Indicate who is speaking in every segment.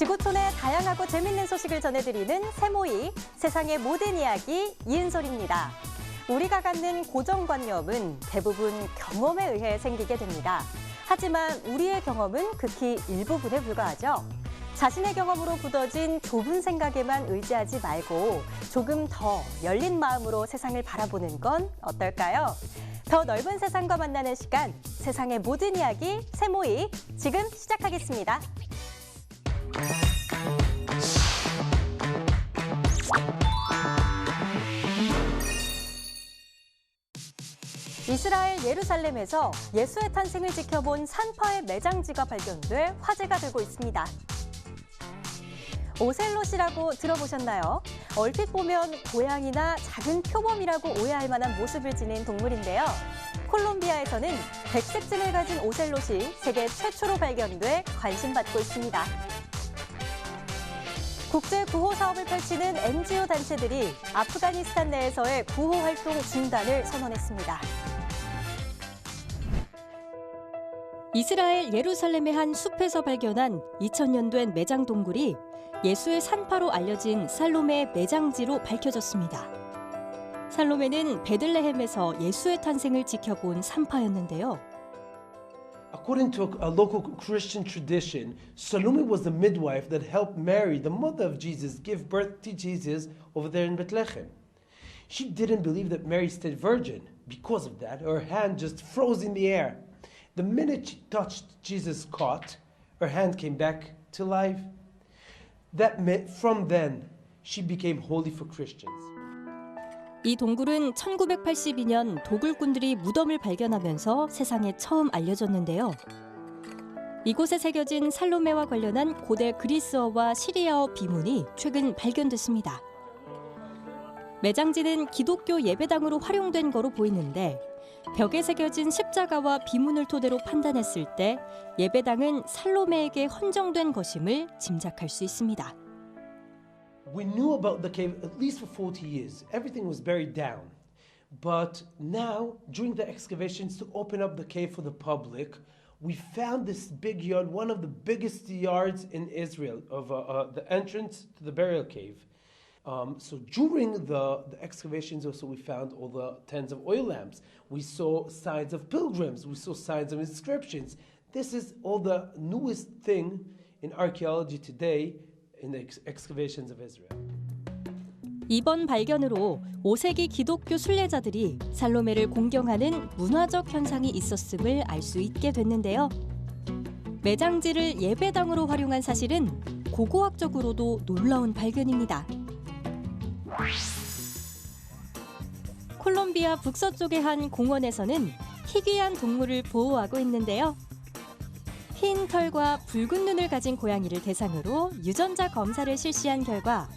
Speaker 1: 지구촌의 다양하고 재밌는 소식을 전해드리는 새모이, 세상의 모든 이야기 이은솔입니다. 우리가 갖는 고정관념은 대부분 경험에 의해 생기게 됩니다. 하지만 우리의 경험은 극히 일부분에 불과하죠. 자신의 경험으로 굳어진 좁은 생각에만 의지하지 말고 조금 더 열린 마음으로 세상을 바라보는 건 어떨까요? 더 넓은 세상과 만나는 시간, 세상의 모든 이야기 새모이 지금 시작하겠습니다. 이스라엘 예루살렘에서 예수의 탄생을 지켜본 산파의 매장지가 발견돼 화제가 되고 있습니다. 오셀롯이라고 들어보셨나요? 얼핏 보면 고양이나 작은 표범이라고 오해할 만한 모습을 지닌 동물인데요. 콜롬비아에서는 백색증을 가진 오셀롯이 세계 최초로 발견돼 관심받고 있습니다. 국제 구호 사업을 펼치는 NGO 단체들이 아프가니스탄 내에서의 구호 활동 중단을 선언했습니다. 이스라엘 예루살렘의 한 숲에서 발견한 2000년 된 매장 동굴이 예수의 산파로 알려진 살로메의 매장지로 밝혀졌습니다. 살로메는 베들레헴에서 예수의 탄생을 지켜본 산파였는데요.
Speaker 2: According to a local Christian tradition, Salome was the midwife that helped Mary, the mother of Jesus, give birth to Jesus over there in Bethlehem. She didn't believe that Mary stayed virgin. Because of that, her hand just froze in the air. The minute she touched Jesus' cot, her hand came back to life. From then, she became holy for Christians.
Speaker 1: 이 동굴은 1982년 도굴꾼들이 무덤을 발견하면서 세상에 처음 알려졌는데요. 이곳에 새겨진 살로메와 관련한 고대 그리스어와 시리아어 비문이 최근 발견됐습니다. 매장지는 기독교 예배당으로 활용된 거로 보이는데 벽에 새겨진 십자가와 비문을 토대로 판단했을 때 예배당은 살로메에게 헌정된 것임을 짐작할 수 있습니다.
Speaker 2: We knew about the cave at least for 40 years. Everything was buried down. But now, during the excavations to open up the cave for the public, we found this big yard, one of the biggest yards in Israel, of the entrance to the burial cave. So during the excavations also we found all the tens of oil lamps. We saw signs of pilgrims. We saw signs of inscriptions. This is all the newest thing in archaeology today in the excavations of Israel.
Speaker 1: 이번 발견으로 5세기 기독교 순례자들이 살로메를 공경하는 문화적 현상이 있었음을 알 수 있게 됐는데요. 매장지를 예배당으로 활용한 사실은 고고학적으로도 놀라운 발견입니다. 콜롬비아 북서쪽의 한 공원에서는 희귀한 동물을 보호하고 있는데요. 흰 털과 붉은 눈을 가진 고양이를 대상으로 유전자 검사를 실시한 결과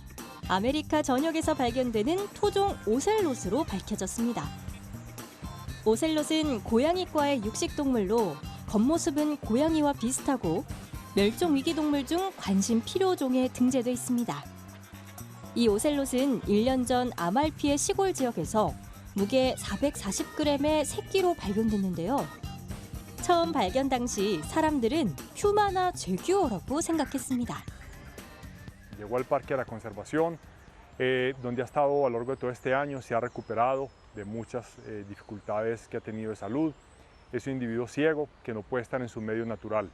Speaker 1: 아메리카 전역에서 발견되는 토종 오셀롯으로 밝혀졌습니다. 오셀롯은 고양이과의 육식동물로 겉모습은 고양이와 비슷하고 멸종위기동물 중 관심 필요종에 등재돼 있습니다. 이 오셀롯은 1년 전 아말피의 시골 지역에서 무게 440g의 새끼로 발견됐는데요. 처음 발견 당시 사람들은 퓨마나 제규어라고 생각했습니다.
Speaker 3: Llegó al Parque de la Conservación, donde ha estado a lo largo de todo este año, se ha recuperado de muchas dificultades que ha tenido de salud. Es un individuo ciego que no puede estar en su medio natural.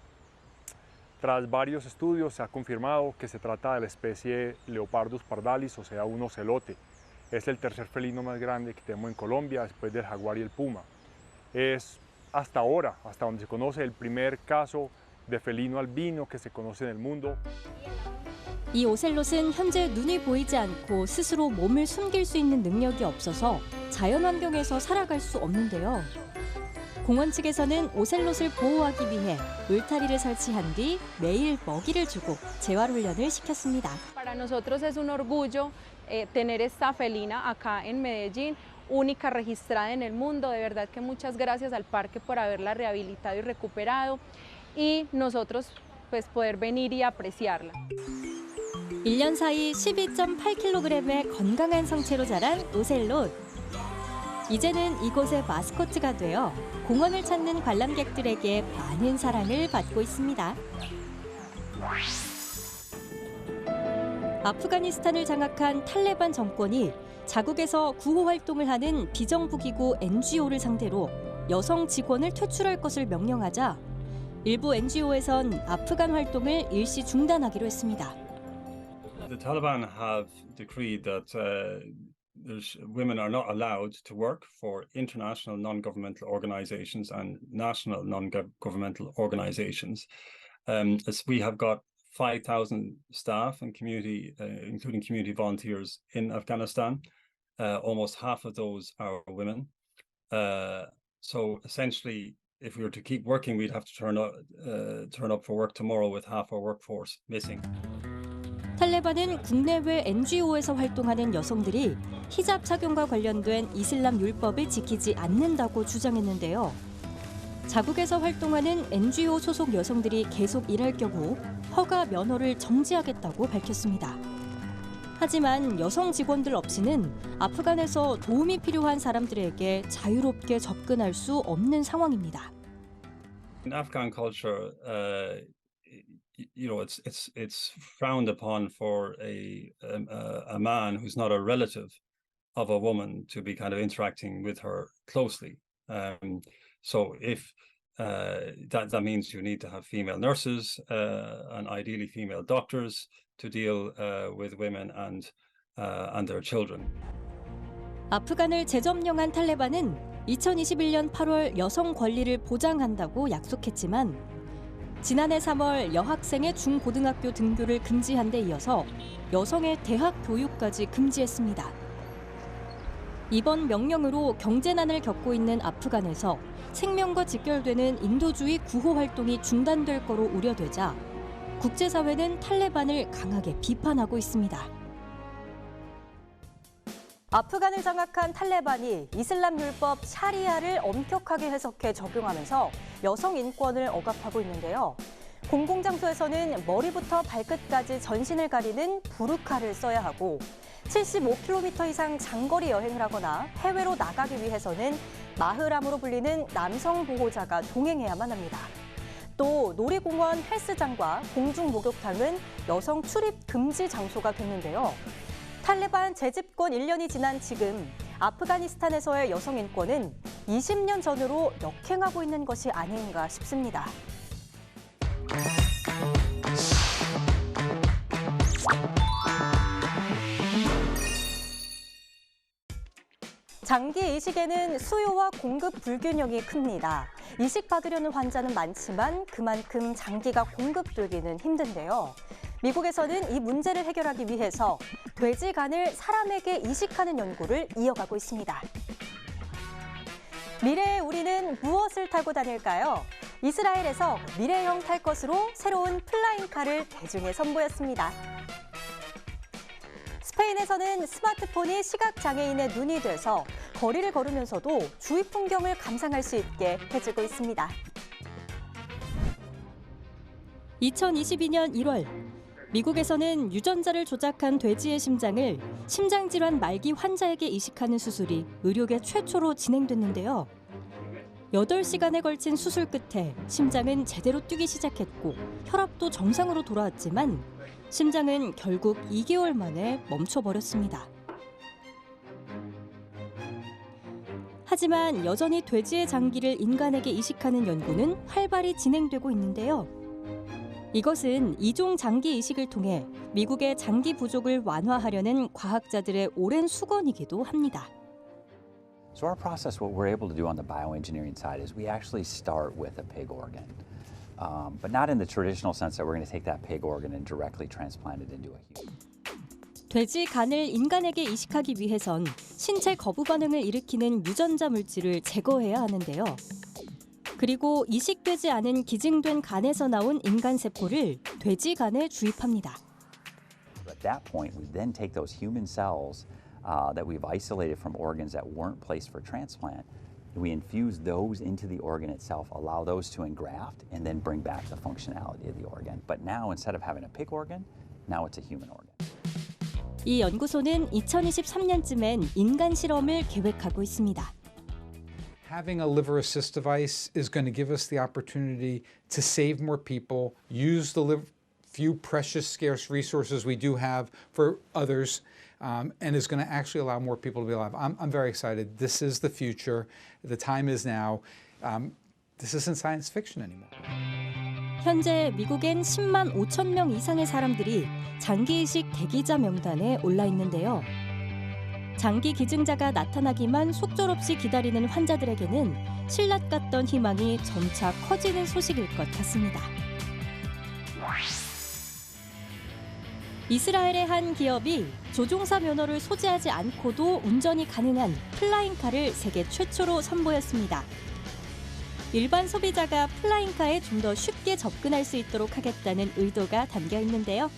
Speaker 3: Tras varios estudios se ha confirmado que se trata de la especie Leopardus pardalis, o sea, un ocelote. Es el tercer felino más grande que tenemos en Colombia, después del jaguar y el puma. Es hasta ahora, hasta donde se conoce, el primer caso de felino albino que se conoce en el mundo.
Speaker 1: 이 오셀롯은 현재 눈이 보이지 않고 스스로 몸을 숨길 수 있는 능력이 없어서 자연 환경에서 살아갈 수 없는데요. 공원 측에서는 오셀롯을 보호하기 위해 울타리를 설치한 뒤 매일 먹이를 주고 재활 훈련을 시켰습니다.
Speaker 4: Para nosotros es un orgullo tener esta felina acá en Medellín, única registrada en el mundo. De verdad que muchas gracias al parque por haberla rehabilitado y recuperado y nosotros pues poder venir y apreciarla.
Speaker 1: 1년 사이 12.8kg의 건강한 성체로 자란 오셀롯. 이제는 이곳의 마스코트가 되어 공원을 찾는 관람객들에게 많은 사랑을 받고 있습니다. 아프가니스탄을 장악한 탈레반 정권이 자국에서 구호 활동을 하는 비정부기구 NGO를 상대로 여성 직원을 퇴출할 것을 명령하자 일부 NGO에선 아프간 활동을 일시 중단하기로 했습니다.
Speaker 5: The Taliban have decreed that women are not allowed to work for international non-governmental organizations and national non-governmental organizations. As we have got 5,000 staff and community, including community volunteers in Afghanistan. Almost half of those are women. So essentially, if we were to keep working, we'd have to turn up for work tomorrow with half our workforce missing.
Speaker 1: 탈레반은 국내외 NGO에서 활동하는 여성들이 히잡 착용과 관련된 이슬람 율법을 지키지 않는다고 주장했는데요. 자국에서 활동하는 NGO 소속 여성들이 계속 일할 경우 허가 면허를 정지하겠다고 밝혔습니다. 하지만 여성 직원들 없이는 아프간에서 도움이 필요한 사람들에게 자유롭게 접근할 수 없는 상황입니다.
Speaker 5: In Afghan culture, it's frowned upon for a man who's not a relative of a woman to be kind of interacting with her closely. So if that means you need to have female nurses and ideally female doctors to deal with women and their children.
Speaker 1: 아프간을 재점령한 탈레반은 2021년 8월 여성 권리를 보장한다고 약속했지만 지난해 3월 여학생의 중고등학교 등교를 금지한 데 이어서 여성의 대학 교육까지 금지했습니다. 이번 명령으로 경제난을 겪고 있는 아프간에서 생명과 직결되는 인도주의 구호 활동이 중단될 거로 우려되자 국제사회는 탈레반을 강하게 비판하고 있습니다. 아프간을 장악한 탈레반이 이슬람 율법 샤리아를 엄격하게 해석해 적용하면서 여성 인권을 억압하고 있는데요. 공공장소에서는 머리부터 발끝까지 전신을 가리는 부르카를 써야 하고 75km 이상 장거리 여행을 하거나 해외로 나가기 위해서는 마흐람으로 불리는 남성 보호자가 동행해야만 합니다. 또 놀이공원 헬스장과 공중목욕탕은 여성 출입 금지 장소가 됐는데요. 탈레반 재집권 1년이 지난 지금 아프가니스탄에서의 여성 인권은 20년 전으로 역행하고 있는 것이 아닌가 싶습니다. 장기 이식에는 수요와 공급 불균형이 큽니다. 이식 받으려는 환자는 많지만 그만큼 장기가 공급되기는 힘든데요. 미국에서는 이 문제를 해결하기 위해서 돼지 간을 사람에게 이식하는 연구를 이어가고 있습니다. 미래의 우리는 무엇을 타고 다닐까요? 이스라엘에서 미래형 탈 것으로 새로운 플라잉카를 대중에 선보였습니다. 스페인에서는 스마트폰이 시각장애인의 눈이 돼서 거리를 걸으면서도 주위 풍경을 감상할 수 있게 해주고 있습니다. 2022년 1월 미국에서는 유전자를 조작한 돼지의 심장을 심장질환 말기 환자에게 이식하는 수술이 의료계 최초로 진행됐는데요. 8시간에 걸친 수술 끝에 심장은 제대로 뛰기 시작했고 혈압도 정상으로 돌아왔지만 심장은 결국 2개월 만에 멈춰버렸습니다. 하지만 여전히 돼지의 장기를 인간에게 이식하는 연구는 활발히 진행되고 있는데요. 이것은 이종 장기 이식을 통해 미국의 장기 부족을 완화하려는 과학자들의 오랜 수건이기도 합니다.
Speaker 6: So our process, what we're able to do on the bioengineering side is we actually start with a pig organ, but not in the traditional sense that we're going to take that pig organ and directly transplant it into a human.
Speaker 1: 돼지 간을 인간에게 이식하기 위해선 신체 거부 반응을 일으키는 유전자 물질을 제거해야 하는데요. 그리고 이식되지 않은 기증된 간에서 나온 인간 세포를 돼지 간에 주입합니다.
Speaker 6: At that point, we then take those human cells that we've isolated from organs that weren't placed for transplant. We infuse those into the organ itself, allow those to engraft, and then bring back the functionality of the organ. But now, instead of having a pig organ, now it's a human organ.
Speaker 1: 이 연구소는 2023년쯤엔 인간 실험을 계획하고 있습니다.
Speaker 7: Having a liver assist device is going to give us the opportunity to save more people, use the liver few precious, scarce resources we do have for others, and is going to actually allow more people to be alive. I'm very excited. This is the future. The time is now. This isn't science fiction anymore.
Speaker 8: 현재 미국엔 10만 5천 명 이상의 사람들이 장기이식 대기자 명단에 올라 있는데요. 장기 기증자가 나타나기만 속절없이 기다리는 환자들에게는 신라 같던 희망이 점차 커지는 소식일 것 같습니다. 이스라엘의 한 기업이 조종사 면허를 소지하지 않고도 운전이 가능한 플라잉카를 세계 최초로 선보였습니다. 일반 소비자가 플라잉카에 좀 더 쉽게 접근할 수 있도록 하겠다는 의도가 담겨 있는데요.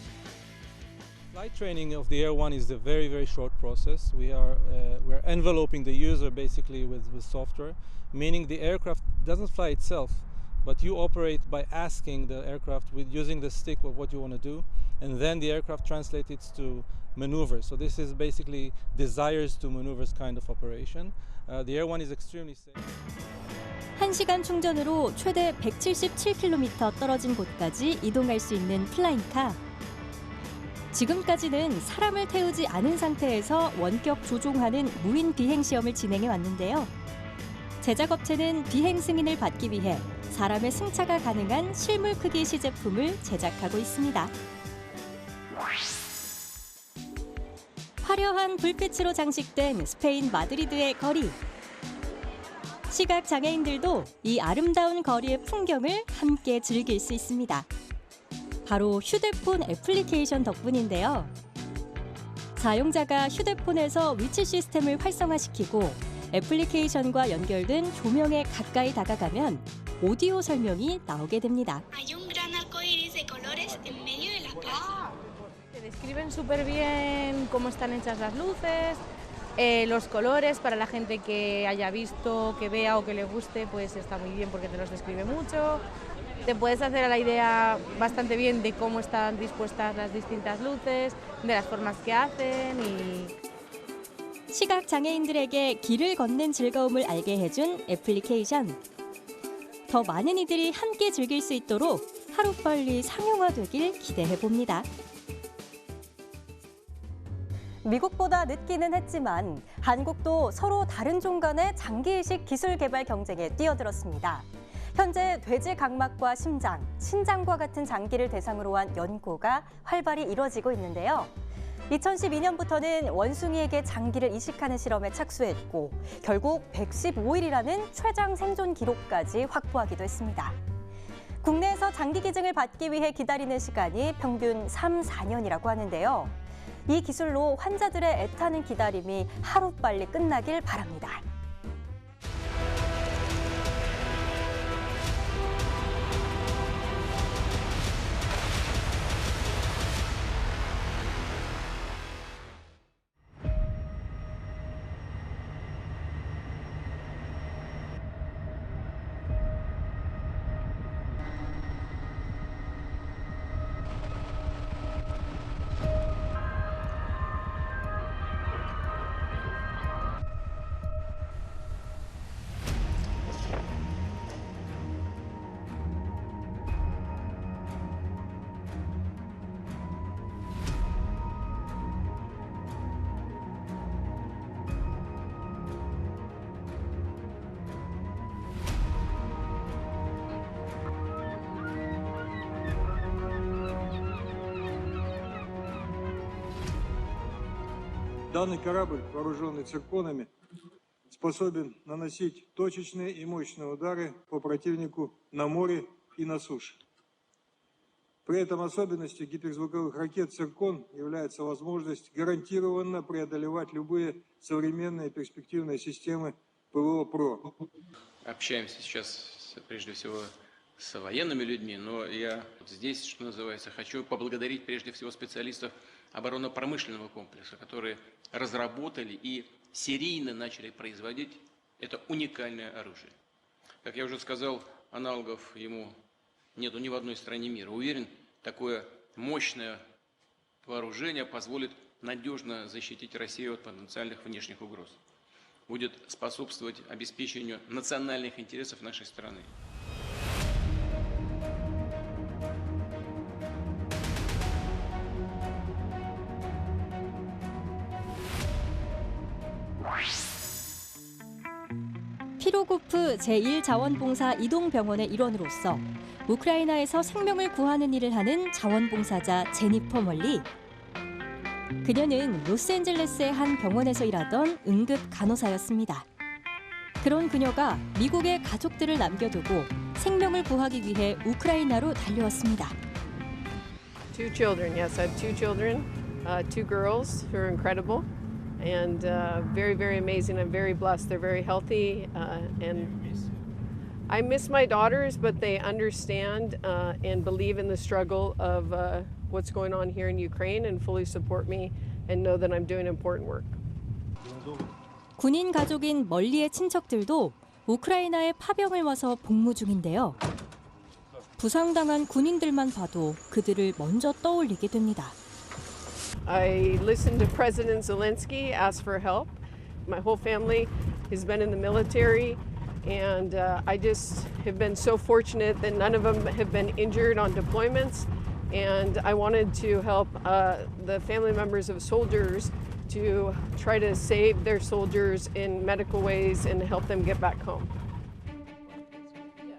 Speaker 9: Flight training of the Air One is a very, very short process. We're enveloping the user basically with software, meaning the aircraft doesn't fly itself, but you operate by asking the aircraft with using the stick of what you want to do, and then the aircraft translates it to maneuvers. So this is basically desires to maneuvers kind of operation. The Air One is extremely safe.
Speaker 8: 1시간 충전으로 최대 177km 떨어진 곳까지 이동할 수 있는 플라잉카. 지금까지는 사람을 태우지 않은 상태에서 원격 조종하는 무인 비행 시험을 진행해 왔는데요. 제작업체는 비행 승인을 받기 위해 사람의 승차가 가능한 실물 크기 시제품을 제작하고 있습니다. 화려한 불빛으로 장식된 스페인 마드리드의 거리. 시각 장애인들도 이 아름다운 거리의 풍경을 함께 즐길 수 있습니다. 바로 휴대폰 애플리케이션 덕분인데요. 사용자가 휴대폰에서 위치 시스템을 활성화시키고 애플리케이션과 연결된 조명에 가까이 다가가면 오디오 설명이 나오게 됩니다.
Speaker 10: Hay un gran arco iris de colores en medio de la plaza.
Speaker 4: Te describen súper bien cómo están hechas las luces, los colores para la gente que haya visto, que vea o que le guste, pues está muy bien porque te los describe mucho. Te puedes hacer a la idea bastante bien de cómo están dispuestas las distintas luces, de las formas que hacen y...
Speaker 8: 시각 장애인들에게 길을 걷는 즐거움을 알게 해준 애플리케이션. 더 많은 이들이 함께 즐길 수 있도록 하루빨리 상용화되길 기대해 봅니다.
Speaker 1: 미국보다 늦기는 했지만 한국도 서로 다른 종 간의 장기이식 기술 개발 경쟁에 뛰어들었습니다. 현재 돼지 각막과 심장, 신장과 같은 장기를 대상으로 한 연구가 활발히 이뤄지고 있는데요. 2012년부터는 원숭이에게 장기를 이식하는 실험에 착수했고 결국 115일이라는 최장 생존 기록까지 확보하기도 했습니다. 국내에서 장기 기증을 받기 위해 기다리는 시간이 평균 3-4년이라고 하는데요. 이 기술로 환자들의 애타는 기다림이 하루빨리 끝나길 바랍니다.
Speaker 11: Данный корабль, вооруженный цирконами, способен наносить точечные и мощные удары по противнику на море и на суше. При этом особенностью гиперзвуковых ракет «Циркон» является возможность гарантированно преодолевать любые современные перспективные системы ПВО ПРО.
Speaker 12: Общаемся сейчас прежде всего с военными людьми, но я здесь, что называется, хочу поблагодарить прежде всего специалистов оборонно-промышленного комплекса, которые разработали и серийно начали производить это уникальное оружие. Как я уже сказал, аналогов ему нету ни в одной стране мира. Уверен, такое мощное вооружение позволит надежно защитить Россию от потенциальных внешних угроз. Будет способствовать обеспечению национальных интересов нашей страны.
Speaker 8: 피로고프 제1자원봉사 이동병원의 일원으로서 우크라이나에서 생명을 구하는 일을 하는 자원봉사자 제니퍼 멀리. 그녀는 로스앤젤레스의 한 병원에서 일하던 응급 간호사였습니다. 그런 그녀가 미국의 가족들을 남겨두고 생명을 구하기 위해 우크라이나로 달려왔습니다.
Speaker 13: Two children, yes, I have two children, two girls who are incredible and very, very amazing. I'm very blessed. They're very healthy and I miss my daughters, but they understand and believe in the struggle of what's going on here in Ukraine and fully support me and know that I'm doing important work.
Speaker 8: 군인 가족인 멀리의 친척들도 우크라이나에 파병을 와서 복무 중인데요. 부상당한 군인들만 봐도 그들을 먼저 떠올리게 됩니다.
Speaker 13: I listened to President Zelensky ask for help. My whole family has been in the military, and I just have been so fortunate that none of them have been injured on deployments. And I wanted to help the family members of soldiers to try to save their soldiers in medical ways and help them get back home.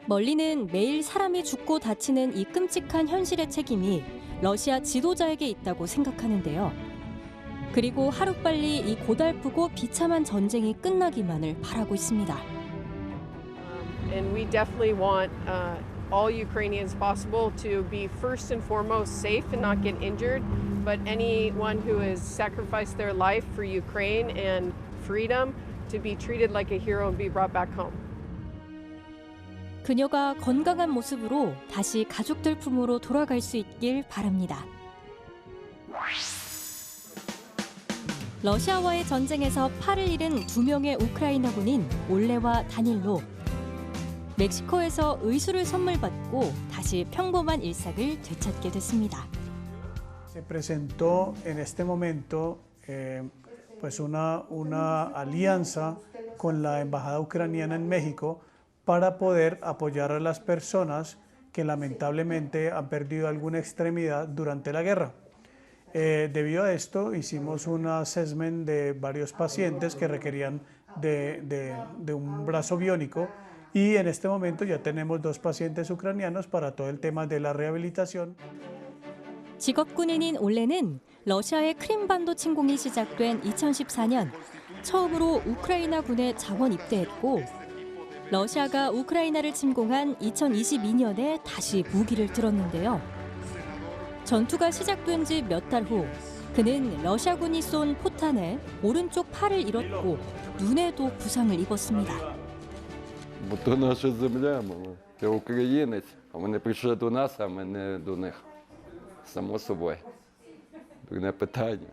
Speaker 8: 멀리는 매일 사람이 죽고 다치는 이 끔찍한 현실의 책임이 러시아 지도자에게 있다고 생각하는데요. 그리고 하루빨리 이 고달프고 비참한 전쟁이 끝나기만을 바라고 있습니다.
Speaker 13: And we definitely want all Ukrainians possible to be first and foremost safe and not get injured, but anyone who has sacrificed their life for Ukraine and freedom to be treated like a hero and be brought back home.
Speaker 8: 그녀가 건강한 모습으로 다시 가족들 품으로 돌아갈 수 있길 바랍니다. 러시아와의 전쟁에서 팔을 잃은 2명의 우크라이나 군인 올레와 다닐로. 멕시코에서 의수를 선물 받고 다시 평범한 일상을 되찾게 됐습니다.
Speaker 14: Se presentó en este momento pues una alianza con la embajada ucraniana en México para poder apoyar a las personas que lamentablemente han perdido alguna extremidad durante la guerra. Debido a esto hicimos un assessment de varios pacientes que requerían de un brazo biónico y en este momento ya tenemos 2 pacientes ucranianos para todo el tema de la rehabilitación.
Speaker 8: 직업군인인 올레는 러시아의 크림반도 침공이 시작된 2014년 처음으로 우크라이나 군에 자원 입대했고 러시아가 우크라이나를 침공한 2022년에 다시 무기를 들었는데요. 전투가 시작된 지 몇 달 후 그는 러시아군이 쏜 포탄에 오른쪽 팔을 잃었고 눈에도 부상을 입었습니다.
Speaker 15: Бо то наша земля, ти українець, а вони прийшли до нас, а ми не до них. Само собою. Дурне питання.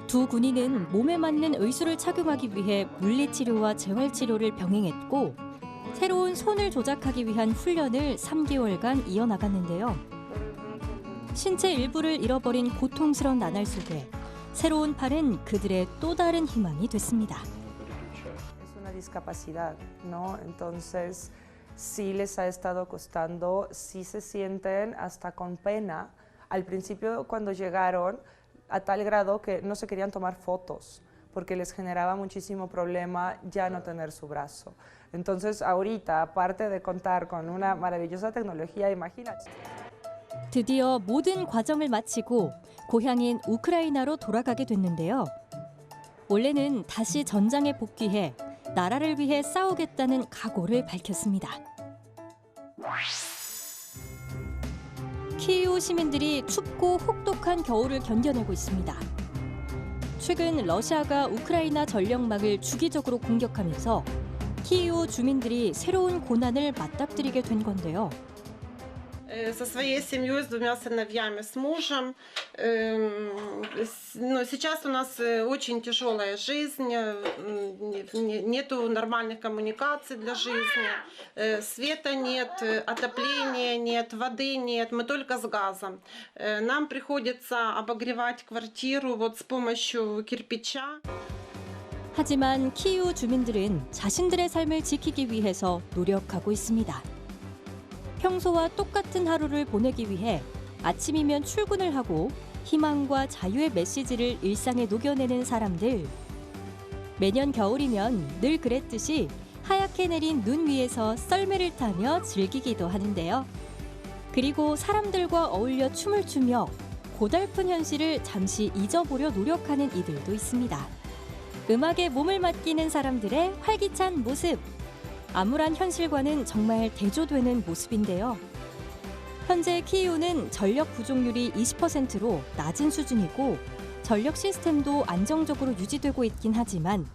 Speaker 8: 두 군인은 몸에 맞는 의수를 착용하기 위해 물리치료와 재활치료를 병행했고 새로운 손을 조작하기 위한 훈련을 3개월간 이어나갔는데요. 신체 일부를 잃어버린 고통스러운 나날 속에 새로운 팔은 그들의 또 다른 희망이 됐습니다.
Speaker 16: Es una discapacidad, ¿no? Entonces, sí les ha estado costando, sí se sienten hasta con pena. Al principio, cuando llegaron, a tal grado que no se querían tomar fotos porque les generaba muchísimo problema ya no tener su brazo. Entonces, ahorita, aparte de contar con una maravillosa tecnología, imagínate.
Speaker 8: 드디어 모든 과정을 마치고 고향인 우크라이나로 돌아가게 됐는데요. 올레는 다시 전장에 복귀해 나라를 위해 싸우겠다는 각오를 밝혔습니다. 키이우 시민들이 춥고 혹독한 겨울을 견뎌내고 있습니다. 최근 러시아가 우크라이나 전력망을 주기적으로 공격하면서 키이우 주민들이 새로운 고난을 맞닥뜨리게 된 건데요.
Speaker 17: Со своей семьей, с 2 сыновьями, с мужем. Но сейчас у нас очень тяжелая жизнь, нету нормальных коммуникаций для жизни, света нет, отопления нет, воды нет, мы только с газом. Нам приходится обогревать квартиру вот с помощью кирпича.
Speaker 8: 하지만 키이우 주민들은 자신들의 삶을 지키기 위해서 노력하고 있습니다. 평소와 똑같은 하루를 보내기 위해 아침이면 출근을 하고 희망과 자유의 메시지를 일상에 녹여내는 사람들. 매년 겨울이면 늘 그랬듯이 하얗게 내린 눈 위에서 썰매를 타며 즐기기도 하는데요. 그리고 사람들과 어울려 춤을 추며 고달픈 현실을 잠시 잊어보려 노력하는 이들도 있습니다. 음악에 몸을 맡기는 사람들의 활기찬 모습. 암울한 현실과는 정말 대조되는 모습인데요. 현재 키이우는 전력 부족률이 20%로 낮은 수준이고 전력 시스템도 안정적으로 유지되고 있긴 하지만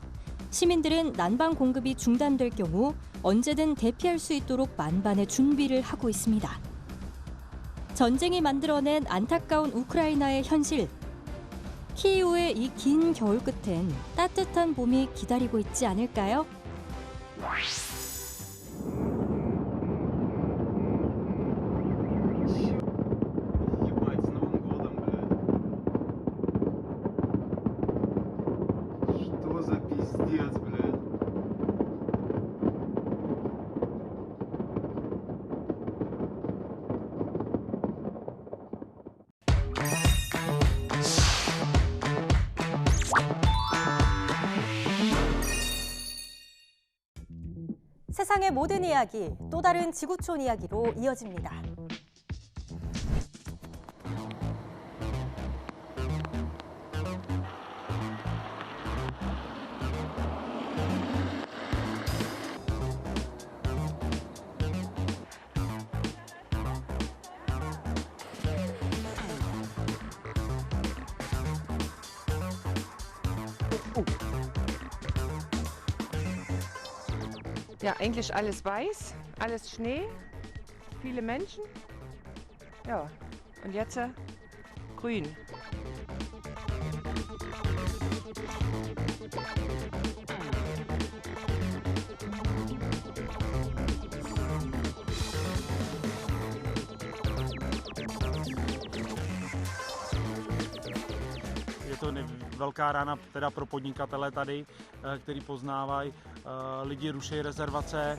Speaker 8: 시민들은 난방 공급이 중단될 경우 언제든 대피할 수 있도록 만반의 준비를 하고 있습니다. 전쟁이 만들어낸 안타까운 우크라이나의 현실. 키이우의 이 긴 겨울 끝엔 따뜻한 봄이 기다리고 있지 않을까요?
Speaker 1: 세상의 모든 이야기, 또 다른 지구촌 이야기로 이어집니다.
Speaker 18: Ja, eigentlich alles weiß, alles Schnee, viele Menschen. Ja, und jetzt grün.
Speaker 19: Je to velká rána teda pro podnikatele tady, který poznávají, lidi ruší rezervace.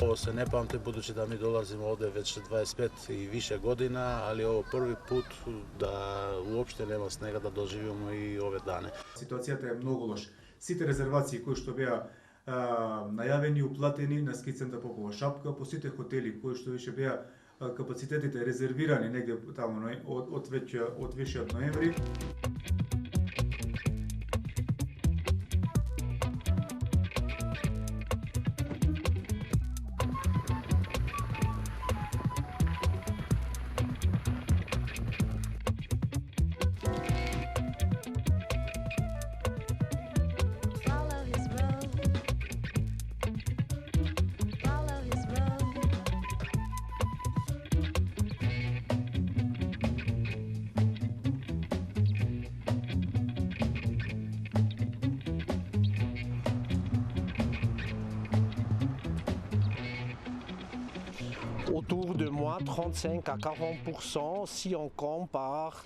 Speaker 20: Ovo se ne pamti budući da mi dolazimo ovdje već 25 i više godina, ali ovo prvi put da uopšte nema snega da doživimo и ove dane.
Speaker 21: Ситуацијата е многу лоша. Сите резервации кои што беа најавени, уплатени на ски центар Попова шапка, по сите хотели кои што више беа капацитетите резервирани негде таму од више од ноември.
Speaker 22: Autour de moins 35 à 40% si on compare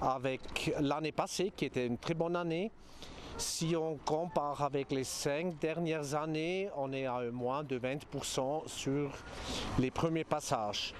Speaker 22: avec l'année passée qui était une très bonne année. Si on compare avec les 5 dernières années, on est à moins de 20% sur les premiers passages.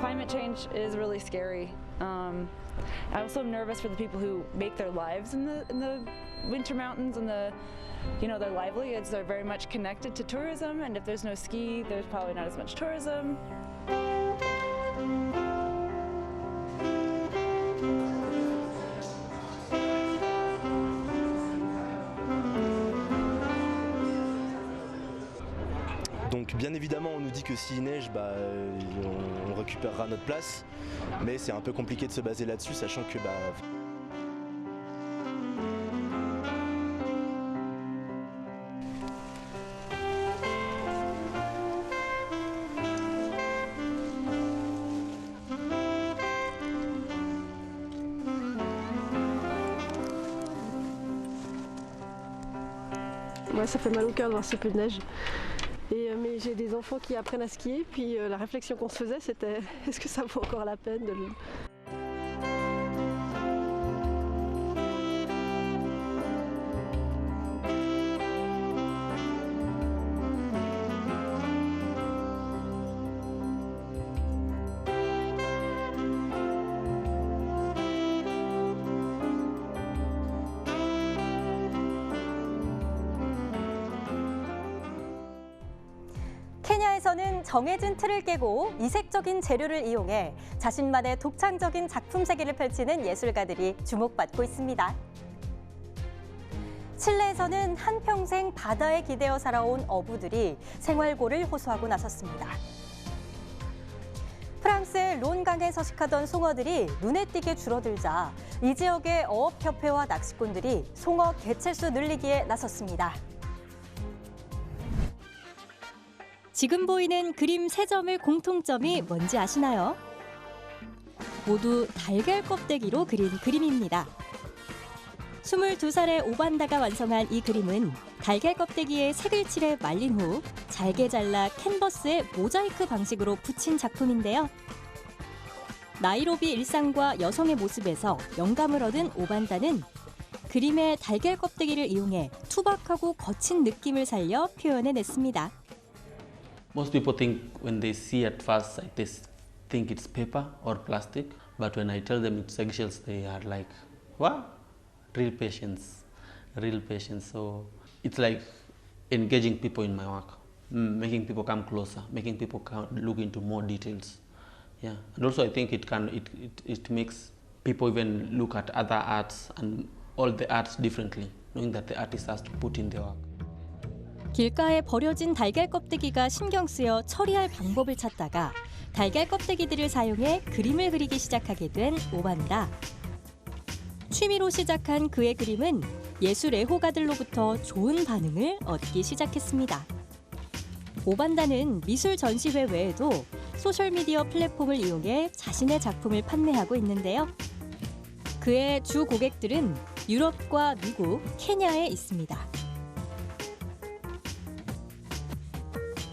Speaker 23: Climate change is really scary. I also am nervous for the people who make their lives in the winter mountains and their livelihoods are very much connected to tourism, and if there's no ski, there's probably not as much tourism.
Speaker 24: Donc bien évidemment on nous dit que s'il neige, on récupérera notre place, mais c'est un peu compliqué de se baser là-dessus, sachant que
Speaker 13: Ouais, ça fait mal au cœur de voir si peu de neige. Mais j'ai des enfants qui apprennent à skier, puis la réflexion qu'on se faisait, c'était est-ce que ça vaut encore la peine de le...
Speaker 1: 케냐에서는 정해진 틀을 깨고 이색적인 재료를 이용해 자신만의 독창적인 작품 세계를 펼치는 예술가들이 주목받고 있습니다. 칠레에서는 한평생 바다에 기대어 살아온 어부들이 생활고를 호소하고 나섰습니다. 프랑스의 론강에 서식하던 송어들이 눈에 띄게 줄어들자 이 지역의 어업협회와 낚시꾼들이 송어 개체수 늘리기에 나섰습니다.
Speaker 8: 지금 보이는 그림 3점의 공통점이 뭔지 아시나요? 모두 달걀 껍데기로 그린 그림입니다. 22살의 오반다가 완성한 이 그림은 달걀 껍데기에 색을 칠해 말린 후 잘게 잘라 캔버스에 모자이크 방식으로 붙인 작품인데요. 나이로비 일상과 여성의 모습에서 영감을 얻은 오반다는 그림의 달걀 껍데기를 이용해 투박하고 거친 느낌을 살려 표현해냈습니다.
Speaker 2: Most people think when they see at first sight, they think it's paper or plastic. But when I tell them it's eggshells, they are like, "What? Real patience, real patience." So it's like engaging people in my work, making people come closer, making people look into more details. Yeah, and also I think it makes people even look at other arts and all the arts differently, knowing that the artist has to put in their work.
Speaker 8: 길가에 버려진 달걀 껍데기가 신경 쓰여 처리할 방법을 찾다가 달걀 껍데기들을 사용해 그림을 그리기 시작하게 된 오반다. 취미로 시작한 그의 그림은 예술 애호가들로부터 좋은 반응을 얻기 시작했습니다. 오반다는 미술 전시회 외에도 소셜미디어 플랫폼을 이용해 자신의 작품을 판매하고 있는데요. 그의 주 고객들은 유럽과 미국, 케냐에 있습니다.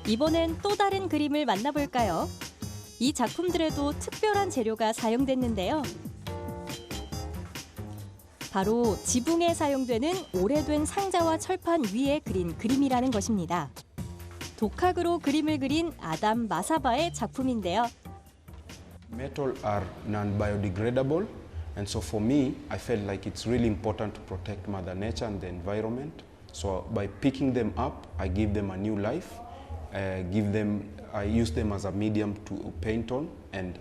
Speaker 8: 이번엔 또 다른 그림을 만나볼까요? 이 작품들에도 특별한 재료가 사용됐는데요. 바로 지붕에 사용되는 오래된 상자와 철판 위에 그린 그림이라는 것입니다. 독학으로 그림을 그린 아담 마사바의 작품인데요.
Speaker 3: Metal are non-biodegradable, and so for me, I felt like it's really important to protect Mother Nature and the environment. So by picking them up, I give them a new life. I use them as a medium to paint on, and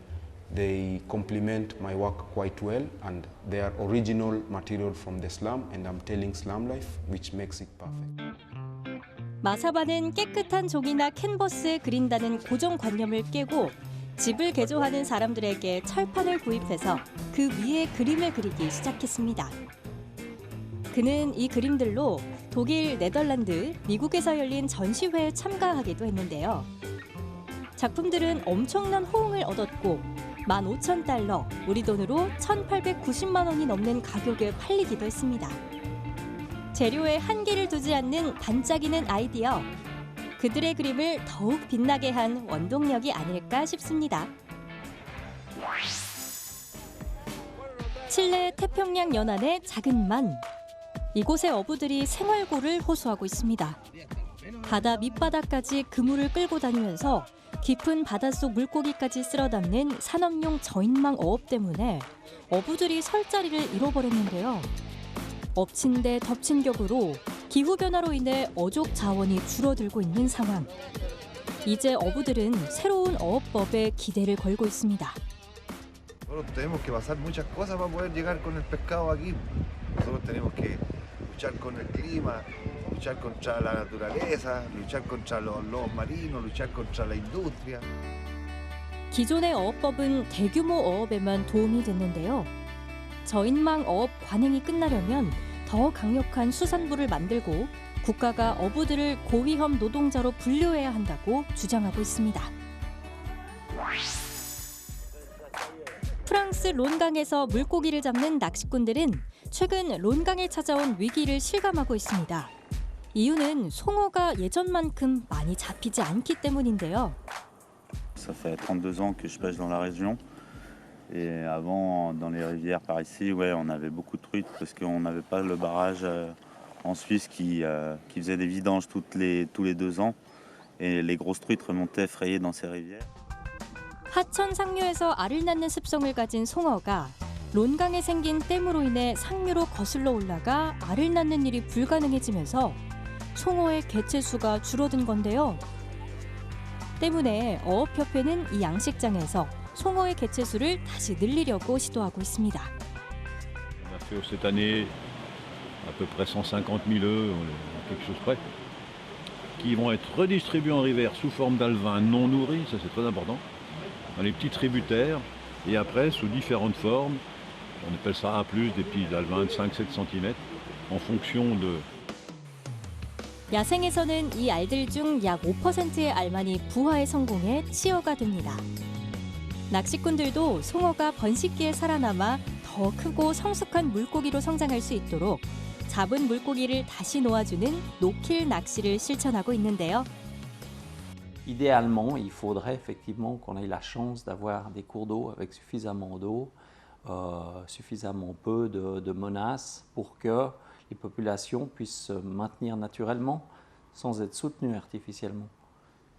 Speaker 3: they complement my work quite well, and they are original material from the slum, and I'm telling slum life, which makes it perfect.
Speaker 8: 마사바는 깨끗한 종이나 캔버스에 그린다는 고정관념을 깨고 집을 개조하는 사람들에게 철판을 구입해서 그 위에 그림을 그리기 시작했습니다. 그는 이 그림들로 독일, 네덜란드, 미국에서 열린 전시회에 참가하기도 했는데요. 작품들은 엄청난 호응을 얻었고 15,000달러, 우리 돈으로 1,890만 원이 넘는 가격에 팔리기도 했습니다. 재료에 한계를 두지 않는 반짝이는 아이디어, 그들의 그림을 더욱 빛나게 한 원동력이 아닐까 싶습니다. 칠레 태평양 연안의 작은 만. 이곳의 어부들이 생활고를 호소하고 있습니다. 바다 밑바닥까지 그물을 끌고 다니면서 깊은 바닷속 물고기까지 쓸어 담는 산업용 저인망 어업 때문에 어부들이 설 자리를 잃어버렸는데요. 엎친 데 덮친 격으로 기후변화로 인해 어족 자원이 줄어들고 있는 상황. 이제 어부들은 새로운 어업법에 기대를 걸고 있습니다.
Speaker 5: Nosotros tenemos que pasar muchas cosas para poder llegar con el pescado aquí. Nosotros tenemos que luchar con el clima, luchar contra la naturaleza, luchar contra los lobos marinos, luchar contra la industria.
Speaker 8: 기존의 어업법은 대규모 어업에만 도움이 됐는데요. 저인망 어업 관행이 끝나려면 더 강력한 수산부를 만들고 국가가 어부들을 고위험 노동자로 분류해야 한다고 주장하고 있습니다. 프랑스 론강에서 물고기를 잡는 낚시꾼들은 최근 론강에 찾아온 위기를 실감하고 있습니다. 이유는 송어가 예전만큼 많이 잡히지 않기 때문인데요.
Speaker 6: Ça fait 32 ans que je pêche dans la région. Et avant, dans les rivières par ici, ouais, on avait beaucoup de truites parce qu'on n'avait pas le barrage en Suisse qui faisait des vidanges tous les 2 ans. Et les grosses truites remontaient frayées dans ces rivières.
Speaker 8: 하천 상류에서 알을 낳는 습성을 가진 송어가 론강에 생긴 댐으로 인해 상류로 거슬러 올라가 알을 낳는 일이 불가능해지면서 송어의 개체수가 줄어든 건데요. 때문에 어업협회는 이 양식장에서 송어의 개체수를 다시 늘리려고 시도하고 있습니다.
Speaker 7: On a fait cette année à peu près 150 000 œufs, quelque chose près, qui vont être redistribués en rivière sous forme d'alevins non nourris, ça c'est très important, dans les petits tributaires, et après sous différentes formes, on appelle ça A+, des petits alevins de 5-7 cm, en fonction de...
Speaker 8: 야생에서는 이 알들 중 약 5%의 알만이 부화에 성공해 치어가 됩니다. 낚시꾼들도 송어가 번식기에 살아남아 더 크고 성숙한 물고기로 성장할 수 있도록 잡은 물고기를 다시 놓아주는 노킬 낚시를 실천하고 있는데요.
Speaker 9: Idéalement, il faudrait effectivement qu'on ait la chance d'avoir des cours d'eau avec suffisamment d'eau, suffisamment peu de menaces pour que les populations puissent se maintenir naturellement sans être soutenues artificiellement.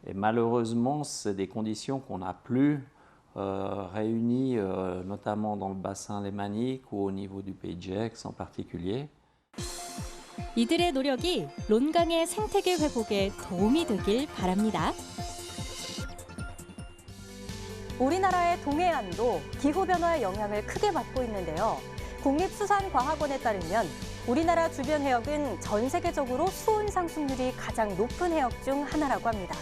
Speaker 9: Et malheureusement, c'est des conditions qu'on n'a plus réunies notamment dans le bassin lémanique ou au niveau du Pays de Gex en particulier.
Speaker 8: 이들의 노력이 론강의 생태계 회복에 도움이 되길 바랍니다.
Speaker 1: 우리나라의 동해안도 기후변화의 영향을 크게 받고 있는데요. 국립수산과학원에 따르면 우리나라 주변 해역은 전 세계적으로 수온 상승률이 가장 높은 해역 중 하나라고 합니다.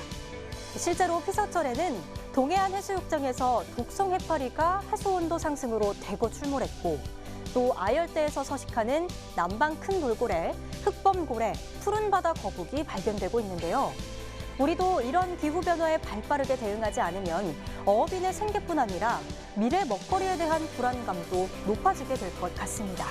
Speaker 1: 실제로 피서철에는 동해안 해수욕장에서 독성 해파리가 해수온도 상승으로 대거 출몰했고 또 아열대에서 서식하는 남방 큰 돌고래, 흑범고래, 푸른바다 거북이 발견되고 있는데요. 우리도 이런 기후변화에 발빠르게 대응하지 않으면 어업인의 생계뿐 아니라 미래 먹거리에 대한 불안감도 높아지게 될 것 같습니다.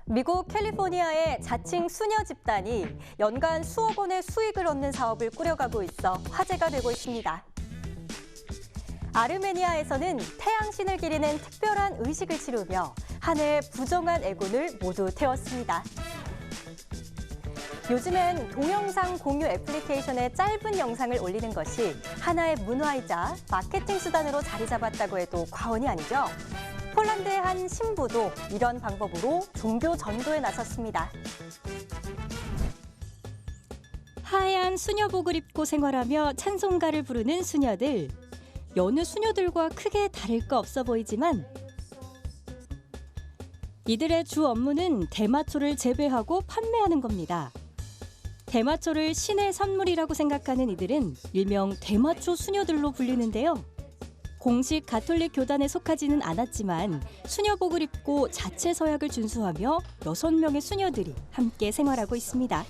Speaker 1: 미국 캘리포니아의 자칭 수녀 집단이 연간 수억 원의 수익을 얻는 사업을 꾸려가고 있어 화제가 되고 있습니다. 아르메니아에서는 태양신을 기리는 특별한 의식을 치르며 한 해의 부정한 애군을 모두 태웠습니다. 요즘엔 동영상 공유 애플리케이션에 짧은 영상을 올리는 것이 하나의 문화이자 마케팅 수단으로 자리 잡았다고 해도 과언이 아니죠. 폴란드의 한 신부도 이런 방법으로 종교 전도에 나섰습니다.
Speaker 8: 하얀 수녀복을 입고 생활하며 찬송가를 부르는 수녀들. 여느 수녀들과 크게 다를 거 없어 보이지만 이들의 주 업무는 대마초를 재배하고 판매하는 겁니다. 대마초를 신의 선물이라고 생각하는 이들은 일명 대마초 수녀들로 불리는데요. 공식 가톨릭 교단에 속하지는 않았지만 수녀복을 입고 자체 서약을 준수하며 6명의 수녀들이 함께 생활하고 있습니다.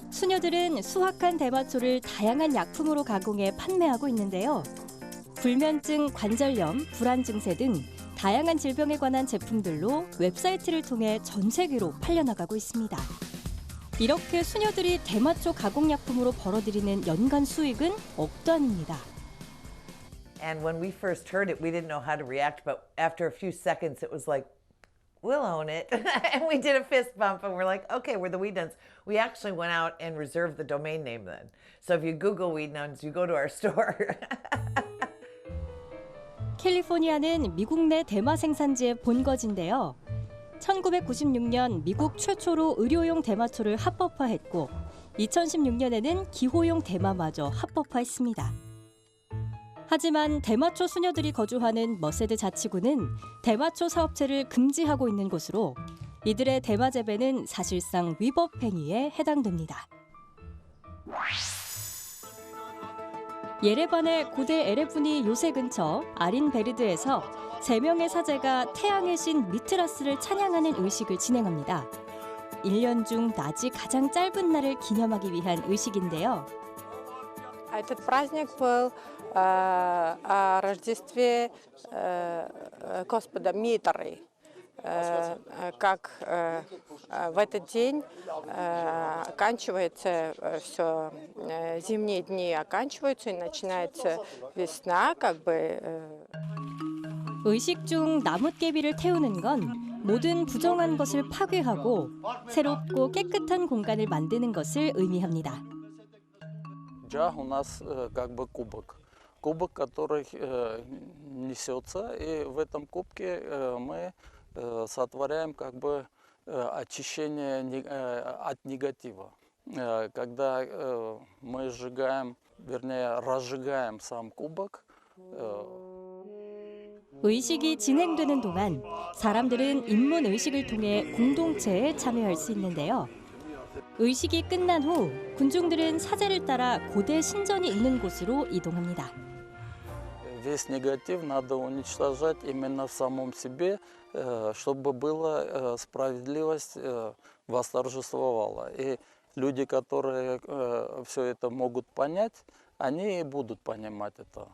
Speaker 8: 수녀들은 수확한 대마초를 다양한 약품으로 가공해 판매하고 있는데요. 불면증, 관절염, 불안 증세 등 다양한 질병에 관한 제품들로 웹사이트를 통해 전 세계로 팔려나가고 있습니다. 이렇게 수녀들이 대마초 가공약품으로 벌어들이는 연간 수익은 억도 아닙니다.
Speaker 10: And when we first heard it, we didn't know how to react, but after a few seconds, it was like, we'll own it. And we did a fist bump and we're like, okay, we're the Weed Nuns. We actually went out and reserved the domain name then. So if you Google Weed Nuns, you go to our store.
Speaker 8: 캘리포니아는 미국 내 대마 생산지의 본거지인데요. 1996년 미국 최초로 의료용 대마초를 합법화했고 2016년에는 기호용 대마마저 합법화했습니다. 하지만 대마초 수녀들이 거주하는 머세드 자치구는 대마초 사업체를 금지하고 있는 곳으로 이들의 대마 재배는 사실상 위법 행위에 해당됩니다. 예레반의 고대 에레브니 요새 근처 아린베르드에서 3명의 사제가 태양의 신 미트라스를 찬양하는 의식을 진행합니다. 1년 중 낮이 가장 짧은 날을 기념하기 위한 의식인데요.
Speaker 4: Этот праздник был о Рождестве Господа Митры. Как в этот день оканчивается все, зимние дни оканчиваются и начинается весна, как бы.
Speaker 8: 의식 중 나뭇개비를 태우는 건 모든 부정한 것을 파괴하고 새롭고 깨끗한 공간을 만드는 것을 의미합니다.
Speaker 11: Джаг у нас как бы кубок. Кубок, который несется, и в этом кубке мы сотворяем как бы очищение от негатива. Когда мы сжигаем, вернее, разжигаем сам кубок.
Speaker 8: 의식이 진행되는 동안 사람들은 인문 의식을 통해 공동체에 참여할 수 있는데요. 의식이 끝난 후 군중들은 사제를 따라 고대 신전이 있는 곳으로 이동합니다.
Speaker 11: Весь негатив надо уничтожать именно в самом себе, чтобы была справедливость восторжествовала. И люди, которые все это могут понять, они и будут понимать это.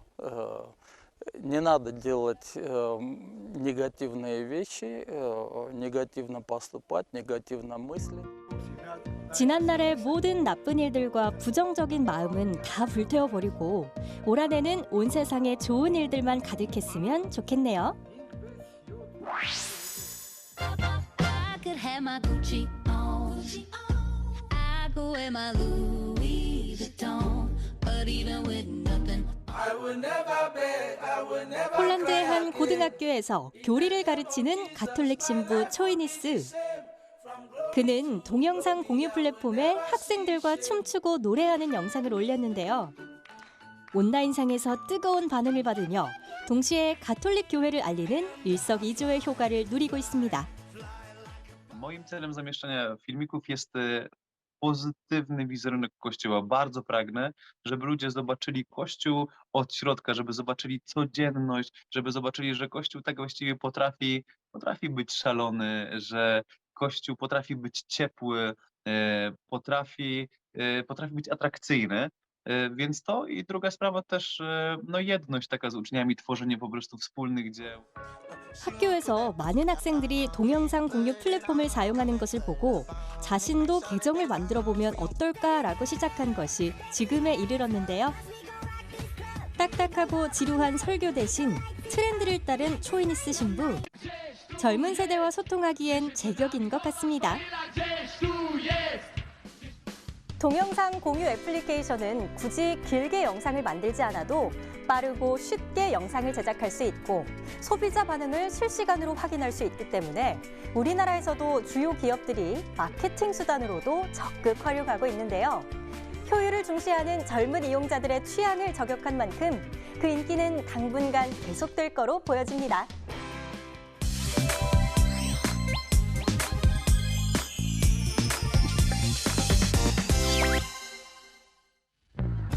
Speaker 11: Не надо делать негативные вещи, негативно поступать, негативно мыслить.
Speaker 8: 지난날의 모든 나쁜 일들과 부정적인 마음은 다 불태워버리고 올 한해는 온 세상에 좋은 일들만 가득했으면 좋겠네요.
Speaker 12: I could have my Gucci on. I go wear my Louis Vuitton. But even with nothing, I would never beg, I would never
Speaker 8: 폴란드의 한 고등학교에서 교리를 가르치는 가톨릭 신부 초이니스. 그는 동영상 공유 플랫폼에 학생들과 춤추고 노래하는 영상을 올렸는데요. 온라인상에서 뜨거운 반응을 받으며 동시에 가톨릭 교회를 알리는 일석이조의 효과를 누리고 있습니다.
Speaker 14: Moim celem zamieszczania filmików jest pozytywny wizerunek Kościoła. Bardzo pragnę, żeby ludzie zobaczyli Kościół od środka, żeby zobaczyli codzienność, żeby zobaczyli, że Kościół tak właściwie potrafi być szalony, że Kościół potrafi być ciepły, potrafi być atrakcyjny. Więc to i druga sprawa też jedność taka z uczniami, tworzenie po prostu wspólnych dzieł.
Speaker 8: 학교에서 많은 학생들이 동영상 공유 플랫폼을 사용하는 것을 보고 자신도 계정을 만들어 보면 어떨까라고 시작한 것이 지금에 이르렀는데요. 딱딱하고 지루한 설교 대신 트렌드를 따른 초이니스 신부. 젊은 세대와 소통하기엔 제격인 것 같습니다. 동영상 공유 애플리케이션은 굳이 길게 영상을 만들지 않아도 빠르고 쉽게 영상을 제작할 수 있고 소비자 반응을 실시간으로 확인할 수 있기 때문에 우리나라에서도 주요 기업들이 마케팅 수단으로도 적극 활용하고 있는데요. 효율을 중시하는 젊은 이용자들의 취향을 저격한 만큼 그 인기는 당분간 계속될 거로 보여집니다.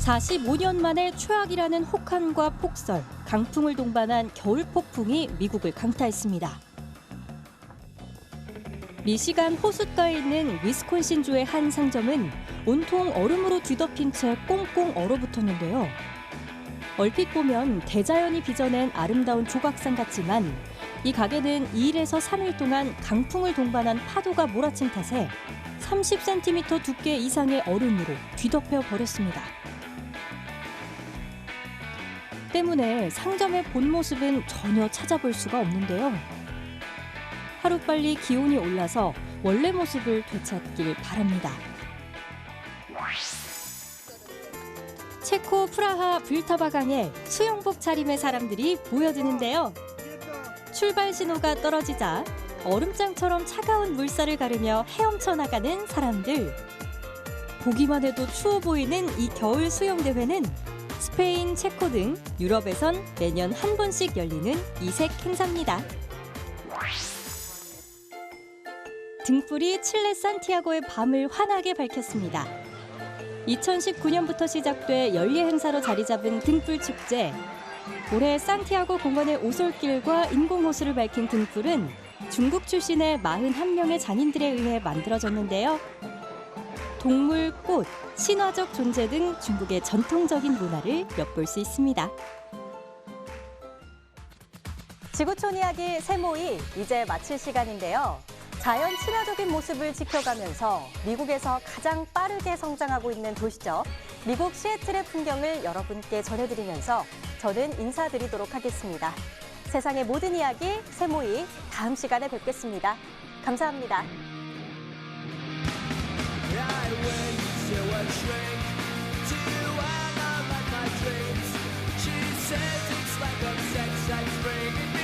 Speaker 8: 45년 만에 최악이라는 혹한과 폭설, 강풍을 동반한 겨울 폭풍이 미국을 강타했습니다. 미시간 호숫가에 있는 위스콘신주의 한 상점은 온통 얼음으로 뒤덮인 채 꽁꽁 얼어붙었는데요. 얼핏 보면 대자연이 빚어낸 아름다운 조각상 같지만 이 가게는 2일에서 3일 동안 강풍을 동반한 파도가 몰아친 탓에 30cm 두께 이상의 얼음으로 뒤덮여 버렸습니다. 때문에 상점의 본 모습은 전혀 찾아볼 수가 없는데요. 하루빨리 기온이 올라서 원래 모습을 되찾길 바랍니다. 체코 프라하 불타바강에 수영복 차림의 사람들이 모여드는데요. 출발 신호가 떨어지자 얼음장처럼 차가운 물살을 가르며 헤엄쳐 나가는 사람들. 보기만 해도 추워 보이는 이 겨울 수영대회는 스페인, 체코 등 유럽에선 매년 한 번씩 열리는 이색 행사입니다. 등불이 칠레 산티아고의 밤을 환하게 밝혔습니다. 2019년부터 시작돼 연례 행사로 자리 잡은 등불 축제. 올해 산티아고 공원의 오솔길과 인공호수를 밝힌 등불은 중국 출신의 41명의 장인들에 의해 만들어졌는데요. 동물, 꽃, 신화적 존재 등 중국의 전통적인 문화를 엿볼 수 있습니다.
Speaker 1: 지구촌 이야기 세모이 이제 마칠 시간인데요. 자연 친화적인 모습을 지켜가면서 미국에서 가장 빠르게 성장하고 있는 도시죠. 미국 시애틀의 풍경을 여러분께 전해드리면서 저는 인사드리도록 하겠습니다. 세상의 모든 이야기 세모이 다음 시간에 뵙겠습니다. 감사합니다.
Speaker 12: She says it's like a sex spring.